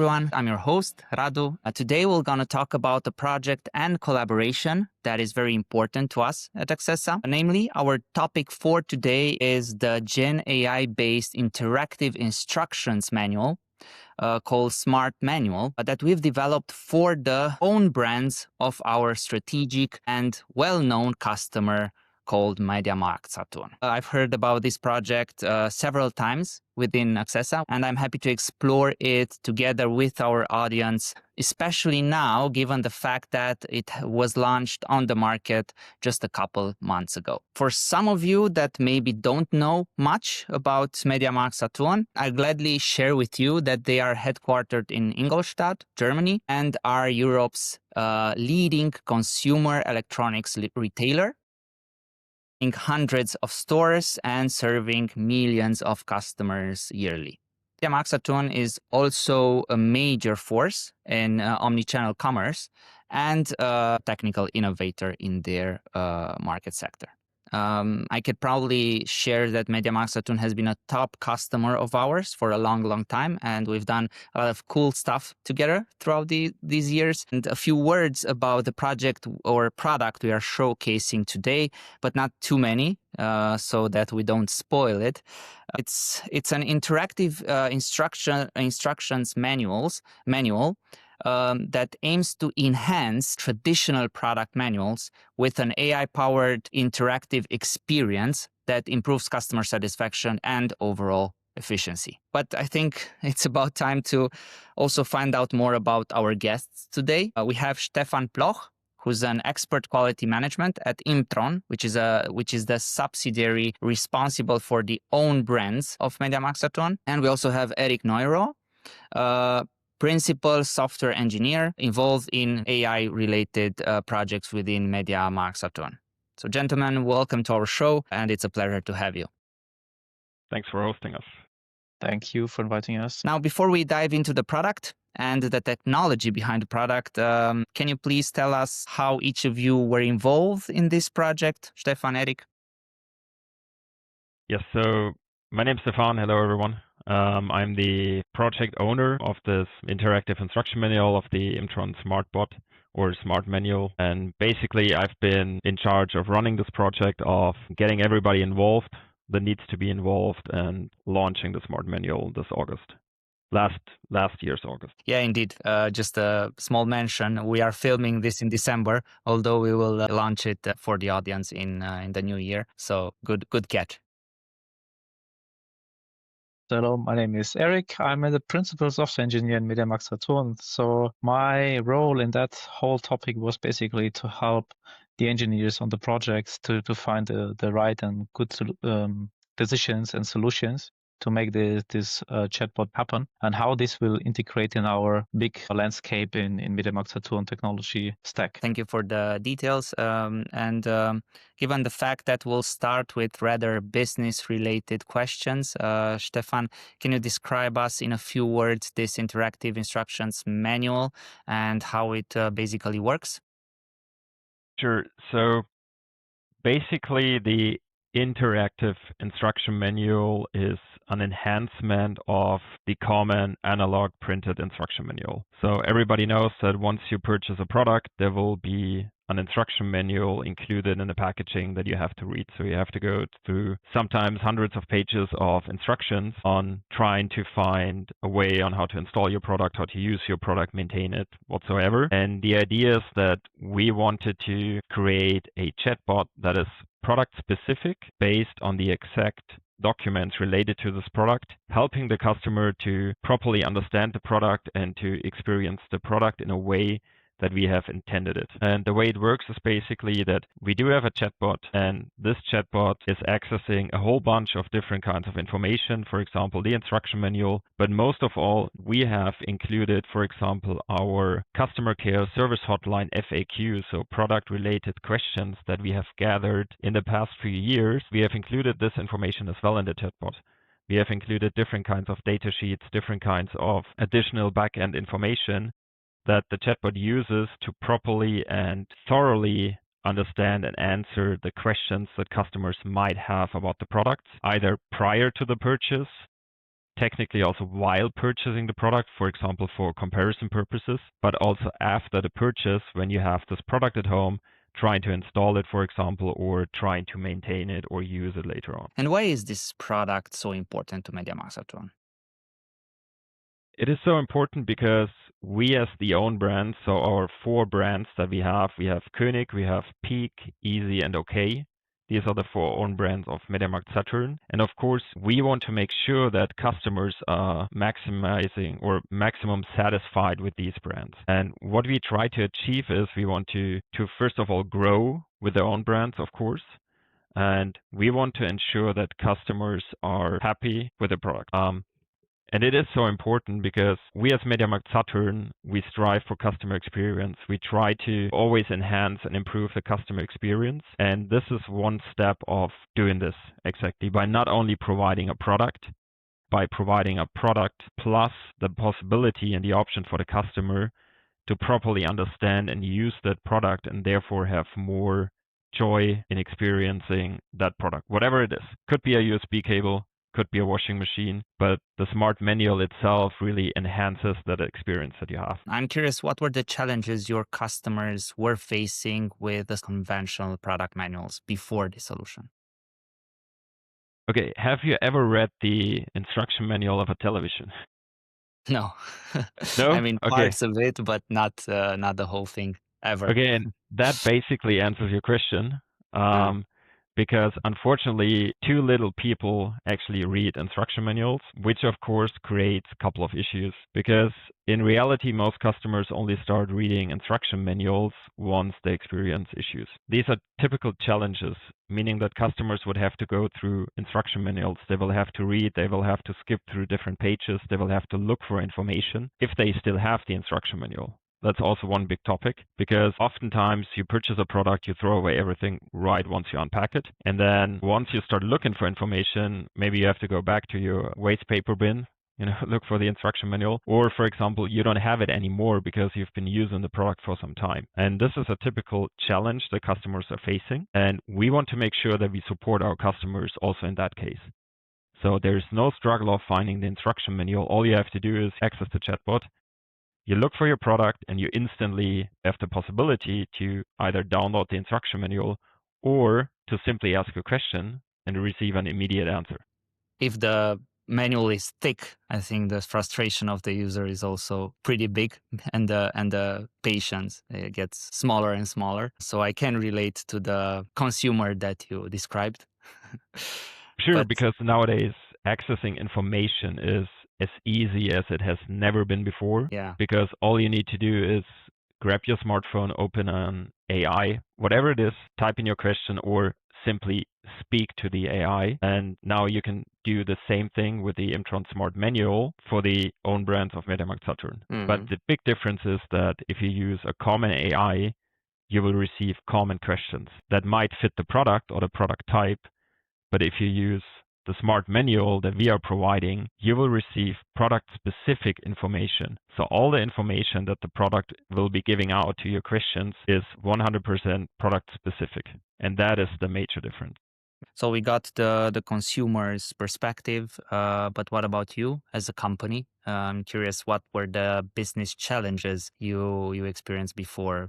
everyone. I'm your host, Radu. Today we're going to talk about a project and collaboration that is very important to us at Accesa. Namely, our topic for today is the GenAI-based interactive instructions manual called Smart Manual that we've developed for the own brands of our strategic and well-known customer called MediaMarktSaturn. I've heard about this project several times within Accesa, and I'm happy to explore it together with our audience, especially now, given the fact that it was launched on the market just a couple months ago. For some of you that maybe don't know much about MediaMarktSaturn, I gladly share with you that they are headquartered in Ingolstadt, Germany, and are Europe's leading consumer electronics retailer, in hundreds of stores and serving millions of customers yearly. MediaMarktSaturn is also a major force in omnichannel commerce and a technical innovator in their market sector. I could probably share that MediaMarktSaturn has been a top customer of ours for a long time, and we've done a lot of cool stuff together throughout these years. And a few words about the project or product we are showcasing today, but not too many, so that we don't spoil it. It's an interactive instructions manual that aims to enhance traditional product manuals with an AI-powered interactive experience that improves customer satisfaction and overall efficiency. But I think it's about time to also find out more about our guests today. We have Stefan Ploch, who's an expert quality management at Imtron, which is the subsidiary responsible for the own brands of MediaMarktSaturn. And we also have Eric Neuro, principal software engineer involved in AI-related projects within MediaMarktSaturn. So gentlemen, welcome to our show, and it's a pleasure to have you. Thanks for hosting us. Thank you for inviting us. Now, before we dive into the product and the technology behind the product, can you please tell us how each of you were involved in this project? Stefan, Eric? Yes, so my name's Stefan. Hello, everyone. I'm the project owner of this interactive instruction manual of the Imtron SmartBot or Smart Manual. And basically, I've been in charge of running this project, of getting everybody involved that needs to be involved, and launching the Smart Manual this August. Last year's August. Yeah, indeed. Just a small mention. We are filming this in December, although we will launch it for the audience in the new year. So good catch. Hello, my name is Eric. I'm the principal software engineer in MediaMarktSaturn. So my role in that whole topic was basically to help the engineers on the projects to find the right and good decisions and solutions to make this chatbot happen, and how this will integrate in our big landscape in MediaMarktSaturn technology stack. Thank you for the details. Given the fact that we'll start with rather business-related questions, Stefan, can you describe us in a few words this interactive instructions manual and how it basically works? Sure. So basically, the interactive instruction manual is an enhancement of the common analog printed instruction manual. So everybody knows that once you purchase a product, there will be an instruction manual included in the packaging that you have to read. So you have to go through sometimes hundreds of pages of instructions on trying to find a way on how to install your product, how to use your product, maintain it, whatsoever. And the idea is that we wanted to create a chatbot that is product specific based on the exact documents related to this product, helping the customer to properly understand the product and to experience the product in a way that we have intended it. And the way it works is basically that we do have a chatbot, and this chatbot is accessing a whole bunch of different kinds of information, for example, the instruction manual. But most of all, we have included, for example, our customer care service hotline FAQ, so product related questions that we have gathered in the past few years. We have included this information as well in the chatbot. We have included different kinds of data sheets, different kinds of additional backend information that the chatbot uses to properly and thoroughly understand and answer the questions that customers might have about the products, either prior to the purchase, technically also while purchasing the product, for example, for comparison purposes, but also after the purchase when you have this product at home, trying to install it, for example, or trying to maintain it or use it later on. And why is this product so important to MediaMarktSaturn? It is so important because we as the own brand, so our 4 brands that we have König, we have Peak, Easy, and OK. These are the 4 own brands of MediaMarktSaturn. And of course, we want to make sure that customers are maximizing or maximum satisfied with these brands. And what we try to achieve is we want to first of all grow with their own brands, of course. And we want to ensure that customers are happy with the product. And it is so important because we as MediaMarktSaturn, we strive for customer experience. We try to always enhance and improve the customer experience. And this is one step of doing this exactly by not only providing a product, by providing a product plus the possibility and the option for the customer to properly understand and use that product and therefore have more joy in experiencing that product, whatever it is. Could be a USB cable, could be a washing machine, but the smart manual itself really enhances that experience that you have. I'm curious, what were the challenges your customers were facing with the conventional product manuals before the solution? Okay, have you ever read the instruction manual of a television? No. No? I mean, Okay. parts of it, but not the whole thing ever. Okay, and that basically answers your question. Because unfortunately, too little people actually read instruction manuals, which of course creates a couple of issues. Because in reality, most customers only start reading instruction manuals once they experience issues. These are typical challenges, meaning that customers would have to go through instruction manuals. They will have to read, they will have to skip through different pages, they will have to look for information if they still have the instruction manual. That's also one big topic because oftentimes you purchase a product, you throw away everything right once you unpack it. And then once you start looking for information, maybe you have to go back to your waste paper bin, look for the instruction manual. Or for example, you don't have it anymore because you've been using the product for some time. And this is a typical challenge that customers are facing. And we want to make sure that we support our customers also in that case. So there's no struggle of finding the instruction manual. All you have to do is access the chatbot. You look for your product and you instantly have the possibility to either download the instruction manual or to simply ask a question and receive an immediate answer. If the manual is thick, I think the frustration of the user is also pretty big, and the patience gets smaller and smaller. So I can relate to the consumer that you described. Sure, because nowadays accessing information is as easy as it has never been before. Yeah. Because all you need to do is grab your smartphone, open an AI, whatever it is, type in your question or simply speak to the AI. And now you can do the same thing with the Imtron Smart Manual for the own brands of MediaMarktSaturn. But the big difference is that if you use a common AI, you will receive common questions that might fit the product or the product type. But if you use the smart manual that we are providing, you will receive product-specific information. So all the information that the product will be giving out to your questions is 100% product-specific. And that is the major difference. So we got the consumer's perspective, but what about you as a company? I'm curious, what were the business challenges you experienced before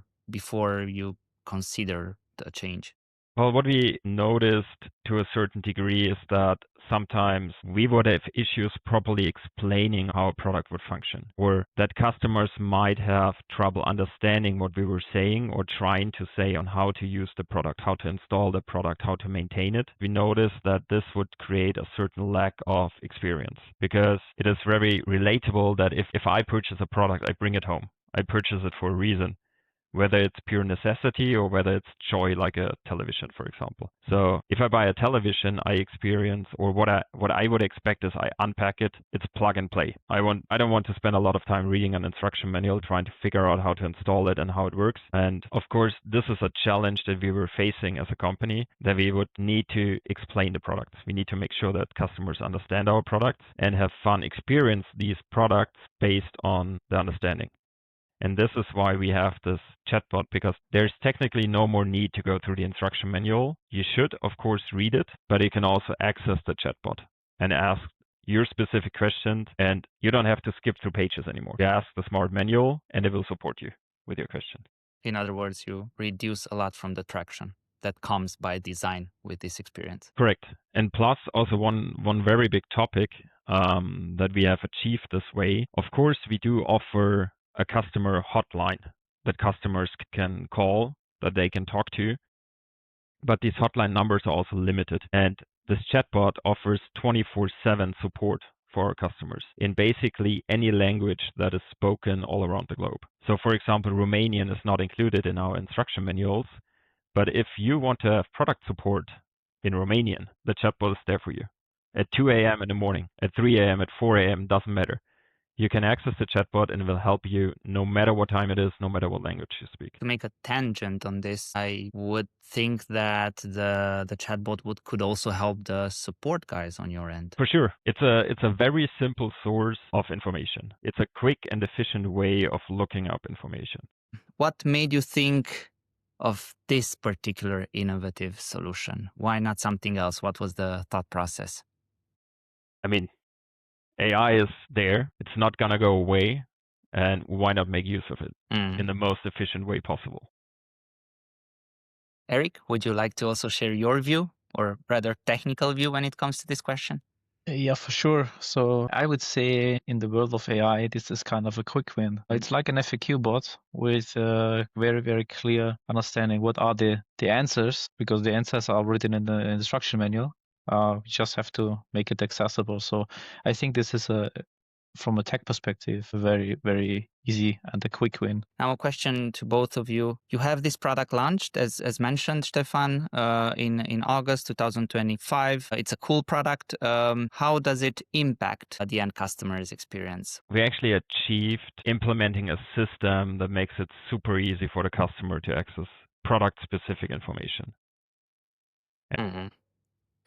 you consider the change? Well, what we noticed to a certain degree is that sometimes we would have issues properly explaining how a product would function, or that customers might have trouble understanding what we were saying or trying to say on how to use the product, how to install the product, how to maintain it. We noticed that this would create a certain lack of experience because it is very relatable that if I purchase a product, I bring it home. I purchase it for a reason, whether it's pure necessity or whether it's joy, like a television, for example. So if I buy a television, I experience, or what I would expect is I unpack it, it's plug and play. I don't want to spend a lot of time reading an instruction manual trying to figure out how to install it and how it works. And of course, this is a challenge that we were facing as a company, that we would need to explain the products. We need to make sure that customers understand our products and have fun experience these products based on the understanding. And this is why we have this chatbot, because there's technically no more need to go through the instruction manual. You should, of course, read it, but you can also access the chatbot and ask your specific questions, and you don't have to skip through pages anymore. You ask the smart manual and it will support you with your question. In other words, you reduce a lot from the traction that comes by design with this experience. Correct. And plus also one very big topic that we have achieved this way. Of course, we do offer a customer hotline that customers can call, that they can talk to. But these hotline numbers are also limited. And this chatbot offers 24/7 support for our customers in basically any language that is spoken all around the globe. So for example, Romanian is not included in our instruction manuals, but if you want to have product support in Romanian, the chatbot is there for you. At 2 a.m. in the morning, at 3 a.m., at 4 a.m., doesn't matter. You can access the chatbot and it will help you no matter what time it is, no matter what language you speak. To make a tangent on this, I would think that the chatbot could also help the support guys on your end. For sure. It's a very simple source of information. It's a quick and efficient way of looking up information. What made you think of this particular innovative solution? Why not something else? What was the thought process? I mean, AI is there. It's not going to go away. And why not make use of it in the most efficient way possible? Eric, would you like to also share your view, or rather technical view, when it comes to this question? Yeah, for sure. So I would say in the world of AI, this is kind of a quick win. It's like an FAQ bot with a very, very clear understanding what are the answers, because the answers are written in the instruction manual. We just have to make it accessible. So I think this is from a tech perspective, very, very easy and a quick win. Now, a question to both of you. You have this product launched, as mentioned, Stefan, in August 2025. It's a cool product. How does it impact the end customer's experience? We actually achieved implementing a system that makes it super easy for the customer to access product-specific information. Mm-hmm.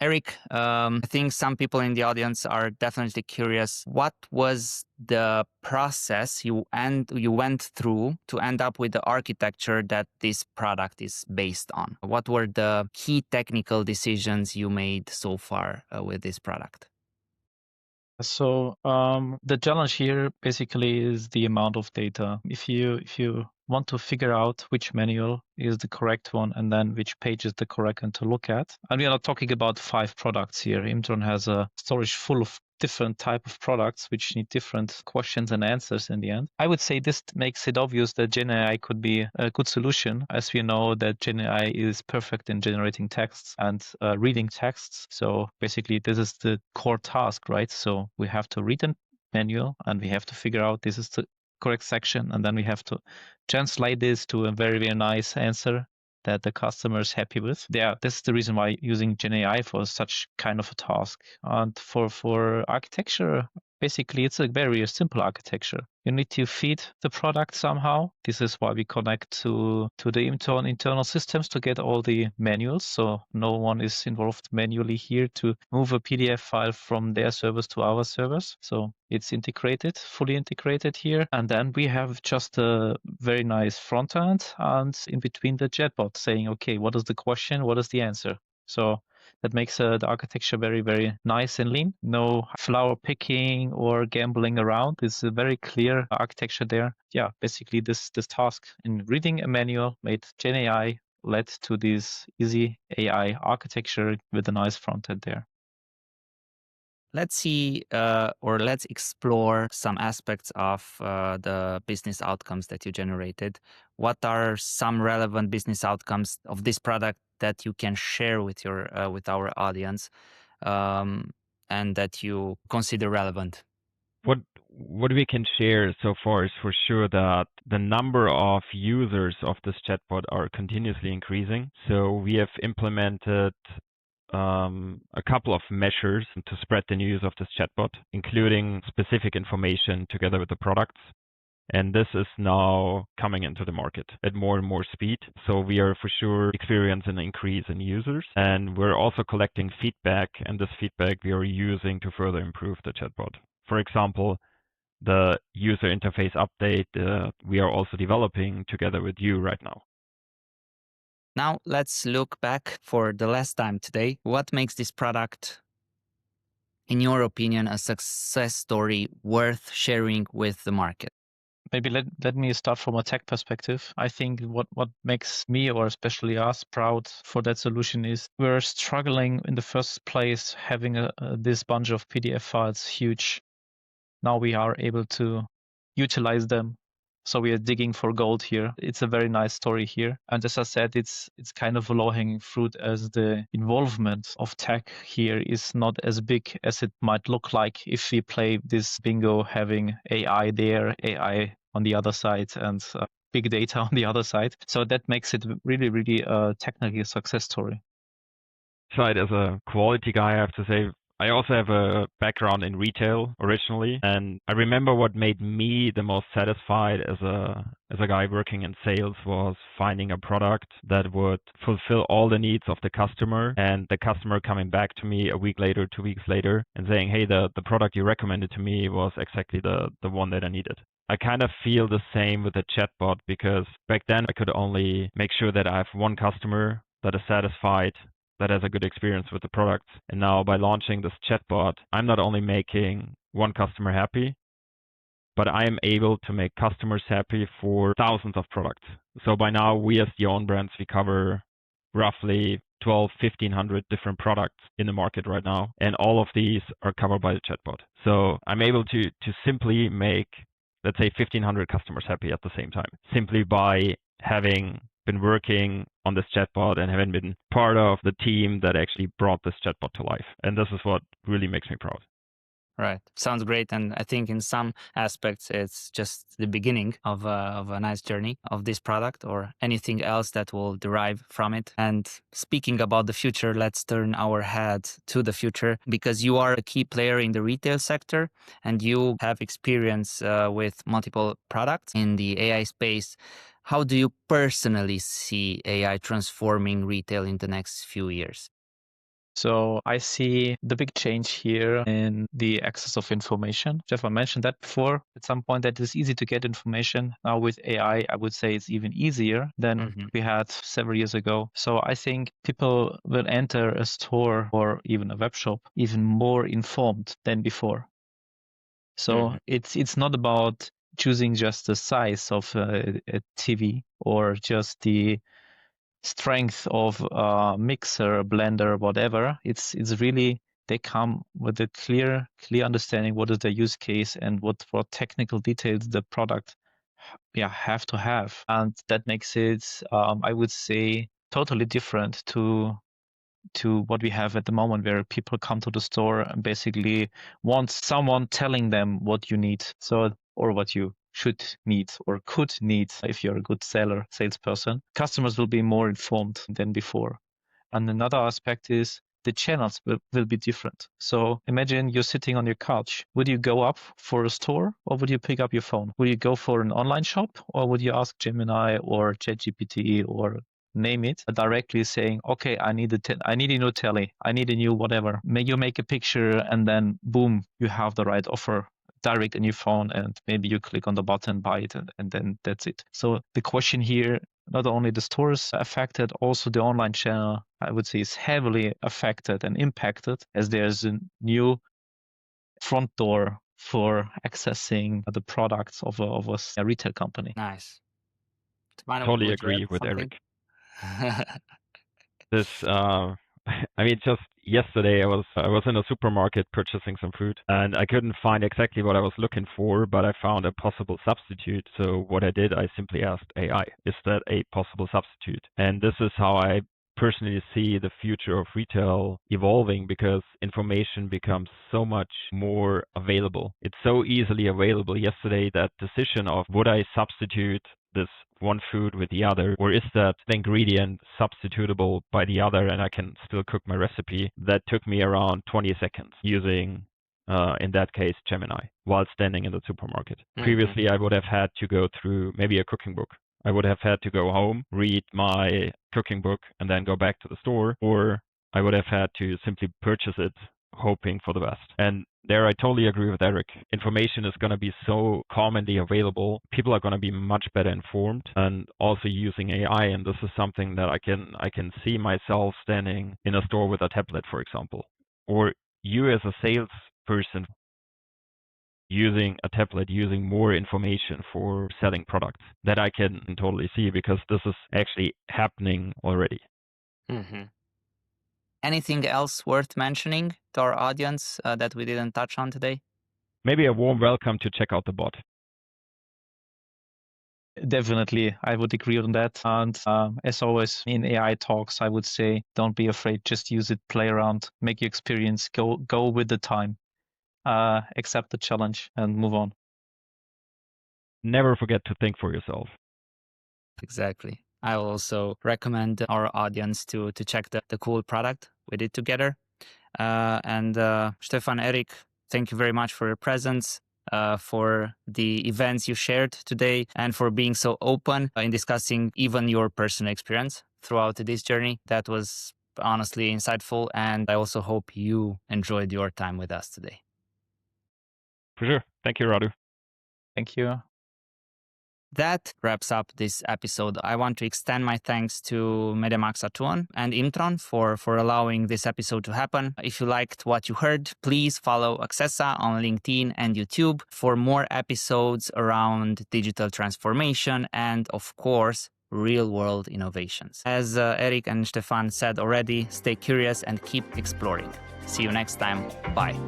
Eric, I think some people in the audience are definitely curious. What was the process you went through to end up with the architecture that this product is based on? What were the key technical decisions you made so far with this product? So the challenge here basically is the amount of data. If you want to figure out which manual is the correct one and then which page is the correct one to look at, and we are not talking about 5 products here. Imtron has a storage full of different type of products which need different questions and answers in the end. I would say this makes it obvious that GenAI could be a good solution, as we know that GenAI is perfect in generating texts and reading texts. So basically this is the core task, right? So we have to read a manual and we have to figure out this is the correct section, and then we have to translate this to a very, very nice answer that the customer is happy with. Yeah, this is the reason why using GenAI for such kind of a task. And for architecture, basically it's a very simple architecture. You need to feed the product somehow. This is why we connect to the internal systems to get all the manuals. So no one is involved manually here to move a PDF file from their servers to our servers. So it's integrated, fully integrated here. And then we have just a very nice front end and in between the chatbot saying, okay, what is the question? What is the answer? So that makes the architecture very, very nice and lean. No flower picking or gambling around. It's a very clear architecture there. Yeah, basically this task in reading a manual made GenAI led to this easy AI architecture with a nice front end there. Let's see, or let's explore some aspects of the business outcomes that you generated. What are some relevant business outcomes of this product that you can share with with our audience, and that you consider relevant? What we can share so far is for sure that the number of users of this chatbot are continuously increasing. So we have implemented a couple of measures to spread the news of this chatbot, including specific information together with the products. And this is now coming into the market at more and more speed. So we are for sure experiencing an increase in users. And we're also collecting feedback, and this feedback we are using to further improve the chatbot. For example, the user interface update we are also developing together with you right now. Now let's look back for the last time today. What makes this product in your opinion, a success story worth sharing with the market? Maybe let me start from a tech perspective. I think what makes me or especially us proud for that solution is we're struggling in the first place having this bunch of PDF files huge. Now we are able to utilize them. So we are digging for gold here. It's a very nice story here. And as I said, it's kind of a low-hanging fruit as the involvement of tech here is not as big as it might look like if we play this bingo having AI there, AI on the other side, and big data on the other side. So that makes it really, really a technical success story. Side as a quality guy, I have to say, I also have a background in retail originally, and I remember what made me the most satisfied as a guy working in sales was finding a product that would fulfill all the needs of the customer, and the customer coming back to me a week later, 2 weeks later, and saying, "Hey, the product you recommended to me was exactly the one that I needed." I kind of feel the same with the chatbot because back then I could only make sure that I have one customer that is satisfied, that has a good experience with the product. And now by launching this chatbot, I'm not only making one customer happy, but I am able to make customers happy for thousands of products. So by now, we as the own brands, we cover roughly 1,500 different products in the market right now. And all of these are covered by the chatbot. So I'm able to simply make, let's say, 1,500 customers happy at the same time, simply by having been working on this chatbot and having been part of the team that actually brought this chatbot to life. And this is what really makes me proud. Right. Sounds great. And I think in some aspects, it's just the beginning of a nice journey of this product or anything else that will derive from it. And speaking about the future, let's turn our head to the future because you are a key player in the retail sector and you have experience with multiple products in the AI space. How do you personally see AI transforming retail in the next few years? So I see the big change here in the access of information. Jeff, I mentioned that before. At some point, that is easy to get information. Now with AI, I would say it's even easier than we had several years ago. So I think people will enter a store or even a web shop even more informed than before. So it's not about choosing just the size of a TV or just the strength of a mixer, blender, whatever. It's really they come with a clear understanding what is their use case and what technical details the product have to have, and that makes it I would say totally different to what we have at the moment, where people come to the store and basically want someone telling them what you need, or what you should need or could need if you're a good salesperson. Customers will be more informed than before. And another aspect is the channels will be different. So imagine you're sitting on your couch. Would you go up for a store or would you pick up your phone? Would you go for an online shop or would you ask Gemini or ChatGPT or name it directly saying, okay, I need a new telly, I need a new whatever. You make a picture and then boom, you have the right offer direct in your phone, and maybe you click on the button, buy it, and then that's it. So the question here, not only the stores affected, also the online channel, I would say, is heavily affected and impacted as there's a new front door for accessing the products of a retail company. Nice. Manu, Totally would you agree add with something? Eric. This, I mean, just yesterday I was in a supermarket purchasing some food, and I couldn't find exactly what I was looking for, but I found a possible substitute. So what I did, I simply asked AI, is that a possible substitute? And this is how I personally see the future of retail evolving, because information becomes so much more available. It's so easily available. Yesterday, that decision of would I substitute this one food with the other, or is that the ingredient substitutable by the other and I can still cook my recipe, that took me around 20 seconds using in that case Gemini while standing in the supermarket. Previously I would have had to go through maybe a cooking book. I would have had to go home, read my cooking book, and then go back to the store, or I would have had to simply purchase it hoping for the best. And there I totally agree with Eric. Information is going to be so commonly available. People are going to be much better informed, and also using AI. And this is something that I can see myself standing in a store with a tablet, for example, or you as a salesperson using a template, using more information for selling products, that I can totally see, because this is actually happening already. Anything else worth mentioning to our audience that we didn't touch on today? Maybe a warm welcome to check out the bot. Definitely, I would agree on that. And as always in AI talks, I would say don't be afraid, just use it, play around, make your experience, go with the time, accept the challenge and move on. Never forget to think for yourself. Exactly. I will also recommend our audience to check the cool product we did together. And Stefan, Eric, thank you very much for your presence, for the events you shared today, and for being so open in discussing even your personal experience throughout this journey. That was honestly insightful, and I also hope you enjoyed your time with us today. For sure. Thank you, Radu. Thank you. That wraps up this episode. I want to extend my thanks to MediaMarktSaturn and Imtron for allowing this episode to happen. If you liked what you heard, please follow Accesa on LinkedIn and YouTube for more episodes around digital transformation and, of course, real-world innovations. As Eric and Stefan said already, stay curious and keep exploring. See you next time. Bye.